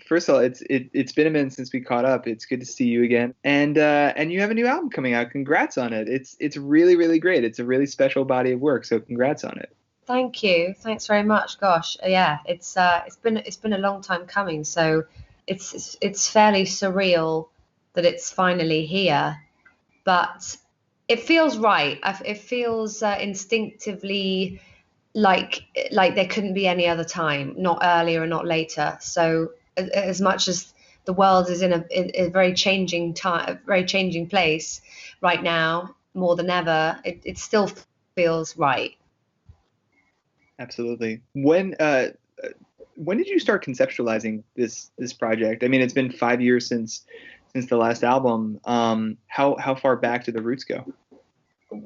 first of all, it's been a minute since we caught up. It's good to see you again, and you have a new album coming out. Congrats on it. It's really really great. It's a really special body of work. So congrats on it. Thank you. Thanks very much. Gosh, yeah, it's been a long time coming. So it's fairly surreal that it's finally here, but it feels right. It feels instinctively like there couldn't be any other time, not earlier and not later. So as much as the world is in a very changing time, very changing place right now, more than ever, it still feels right. Absolutely. When did you start conceptualizing this project? I mean, it's been 5 years since the last album. How far back do the roots go?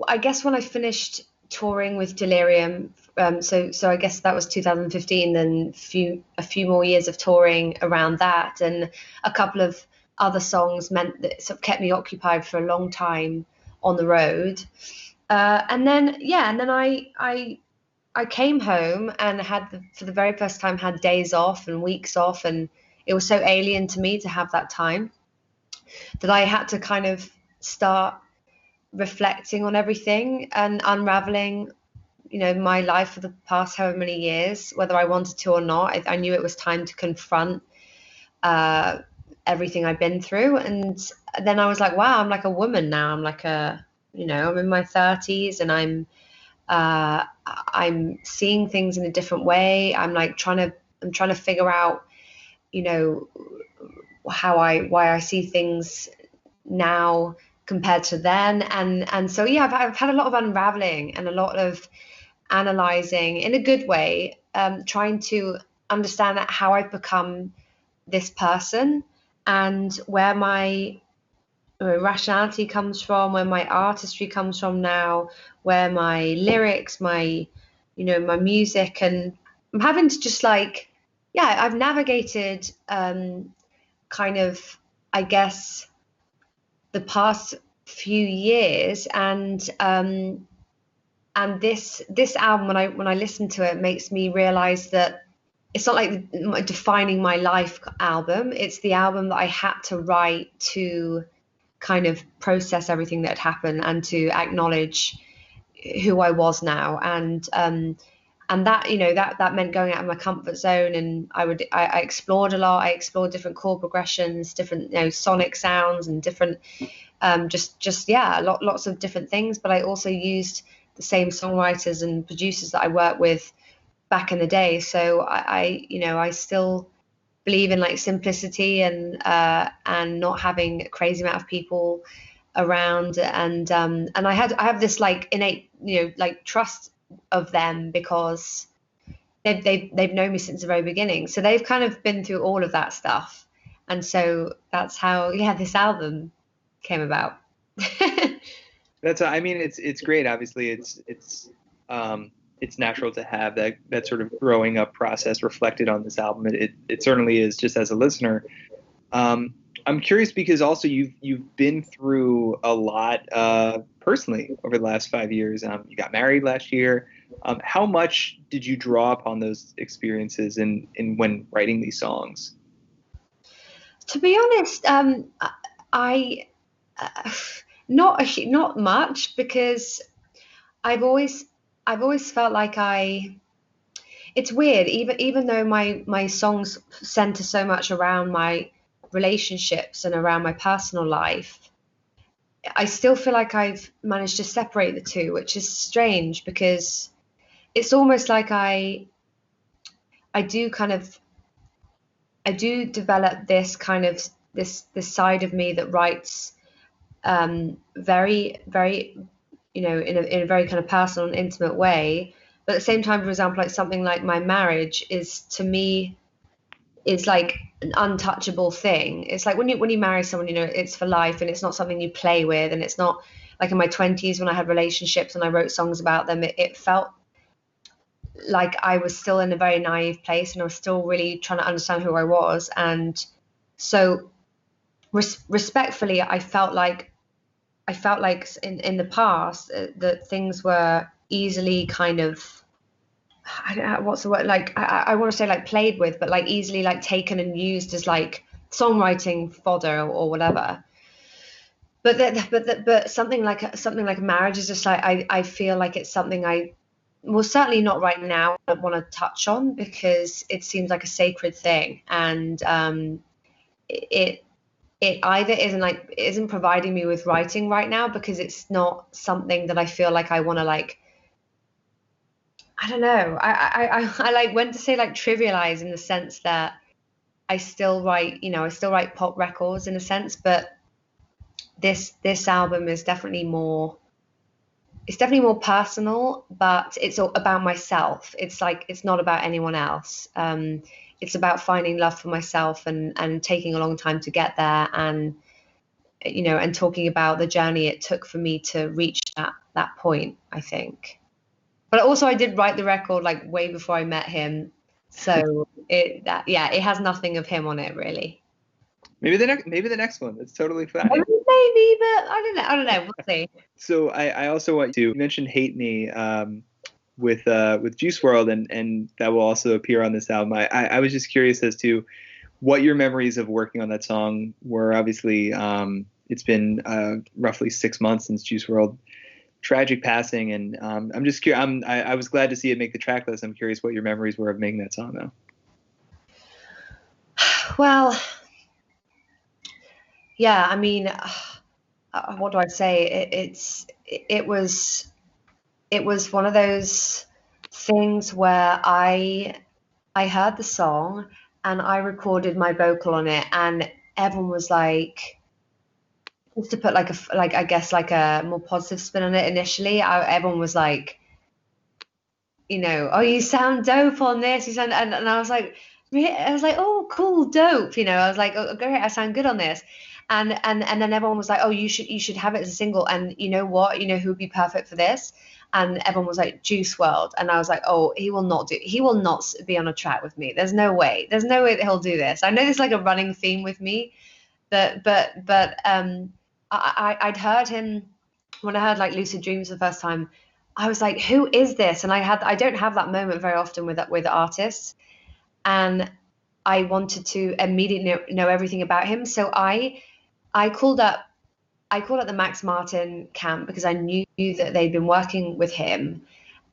I guess when I finished touring with Delirium, so I guess that was 2015. Then a few more years of touring around that, and a couple of other songs meant that it sort of kept me occupied for a long time on the road. And then I came home and for the very first time, had days off and weeks off, and it was so alien to me to have that time that I had to kind of start reflecting on everything and unraveling, my life for the past however many years, whether I wanted to or not. I knew it was time to confront everything I've been through, and then I was like, wow, I'm like a woman now. I'm like I'm in my 30s, and I'm seeing things in a different way. I'm trying to figure out, why I see things now compared to then. And so, yeah, I've had a lot of unraveling and a lot of analyzing in a good way, trying to understand how I've become this person and where my rationality comes from, where my artistry comes from now, where my lyrics, my music, and I'm having to just I've navigated kind of, I guess, the past few years, and this album, when I listen to it, makes me realize that it's not like defining my life album. It's the album that I had to write to kind of process everything that had happened and to acknowledge who I was now. And that, that meant going out of my comfort zone, and I explored a lot. I explored different chord progressions, different sonic sounds, and different lots of different things. But I also used the same songwriters and producers that I worked with back in the day. So I still believe in simplicity and not having a crazy amount of people around, and I have this innate trust of them, because they've known me since the very beginning. So they've kind of been through all of that stuff, and so that's how this album came about. I mean, it's great. Obviously, it's natural to have that sort of growing up process reflected on this album. It certainly is, just as a listener. I'm curious because also you've been through a lot personally over the last 5 years. You got married last year. How much did you draw upon those experiences in when writing these songs? To be honest, I not much, because I've always felt like it's weird, even though my songs center so much around my relationships and around my personal life, I still feel like I've managed to separate the two, which is strange, because it's almost like I do develop this kind of this side of me that writes very, very, in a very kind of personal and intimate way. But at the same time, for example, something like my marriage is, to me, is like an untouchable thing. It's like when you marry someone, it's for life, and it's not something you play with. And it's not like in my 20s when I had relationships and I wrote songs about them. It felt like I was still in a very naive place, and I was still really trying to understand who I was. And so respectfully, I felt like in the past that things were easily kind of I don't know what's the word, like I want to say like played with, but like easily like taken and used as like songwriting fodder or whatever. But something like a marriage is just like I feel like it's something I, well, certainly not right now, I don't want to touch on, because it seems like a sacred thing, and it it either isn't providing me with writing right now, because it's not something that I feel like I want to like, I don't know. I like went to say like trivialize, in the sense that I still write, I still write pop records in a sense, but this album is definitely more, it's definitely more personal, but it's all about myself. It's like, it's not about anyone else. It's about finding love for myself, and taking a long time to get there, and and talking about the journey it took for me to reach that point, I think. But also I did write the record like way before I met him. So it has nothing of him on it, really. Maybe the next one. It's totally fine. Maybe, but I don't know. We'll see. So I also want to mention "Hate Me" with Juice World, and that will also appear on this album. I was just curious as to what your memories of working on that song were. Obviously, it's been roughly 6 months since Juice World tragic passing, and I'm just curious. I was glad to see it make the track list. I'm curious what your memories were of making that song, though. Well, yeah, I mean, what do I say? It was one of those things where I heard the song and I recorded my vocal on it, and everyone was like, just to put like I guess like a more positive spin on it initially, everyone was like, oh, you sound dope on this. You sound, and I was like, oh, cool, dope. I was like, oh, great, I sound good on this. And then everyone was like, oh, you should have it as a single. And you know what? Who would be perfect for this? And everyone was like, Juice WRLD. And I was like, oh, he will not be on a track with me. There's no way that he'll do this. I know there's like a running theme with me, but I'd heard him when I heard like Lucid Dreams the first time. I was like, who is this? And I don't have that moment very often with artists, and I wanted to immediately know everything about him. So I called up the Max Martin camp, because I knew that they'd been working with him,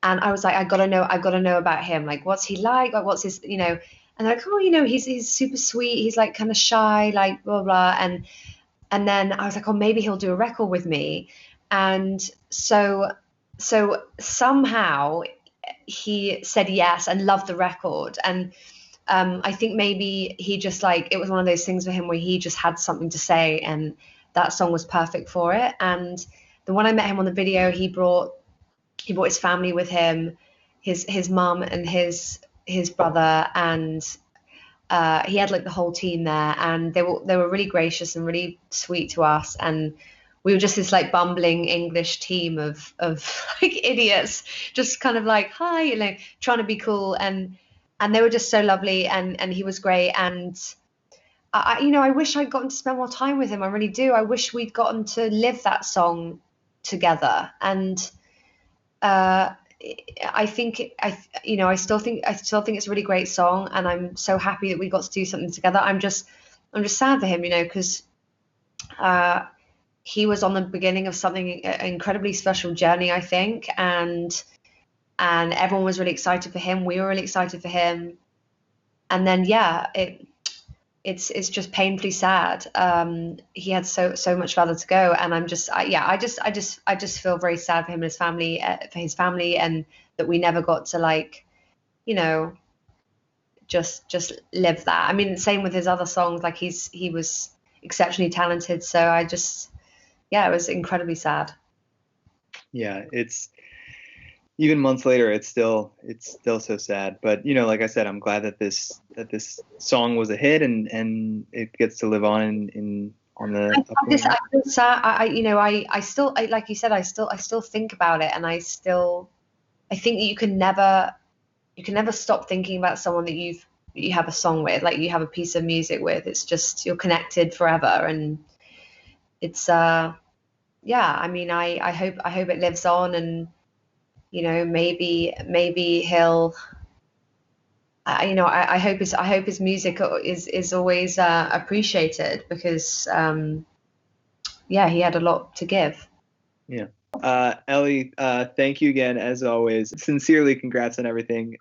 and I was like, I've got to know about him. Like, what's he like? Like, what's his, and they're like, oh, he's super sweet. He's like kind of shy, like blah blah. And then I was like, oh, maybe he'll do a record with me. And so somehow he said yes and loved the record. And I think maybe he just like, it was one of those things for him where he just had something to say, and that song was perfect for it. And then when I met him on the video, he brought his family with him, his mum and his brother, and he had like the whole team there, and they were really gracious and really sweet to us. And we were just this like bumbling English team of like idiots, just kind of like, hi, trying to be cool. And they were just so lovely, and he was great. And I wish I'd gotten to spend more time with him. I really do. I wish we'd gotten to live that song together. And I still think it's a really great song, and I'm so happy that we got to do something together. I'm just sad for him, because he was on the beginning of something, an incredibly special journey, I think, and everyone was really excited for him. We were really excited for him, and then it's just painfully sad. He had so much further to go, and I just feel very sad for him and his family, and that we never got to like, just live that. I mean, same with his other songs. Like he was exceptionally talented. So it was incredibly sad. Yeah, it's even months later, it's still so sad. But like I said, I'm glad that this song was a hit, and it gets to live on on the. I feel sad. I still, like you said, I still think about it, and I think that you can never stop thinking about someone that you have a song with, like you have a piece of music with. It's just, you're connected forever, and it's I mean, I hope it lives on, and you know, maybe he'll, you know, I hope his music is always appreciated, because yeah, he had a lot to give. Yeah. Ellie, thank you again, as always. Sincerely, congrats on everything.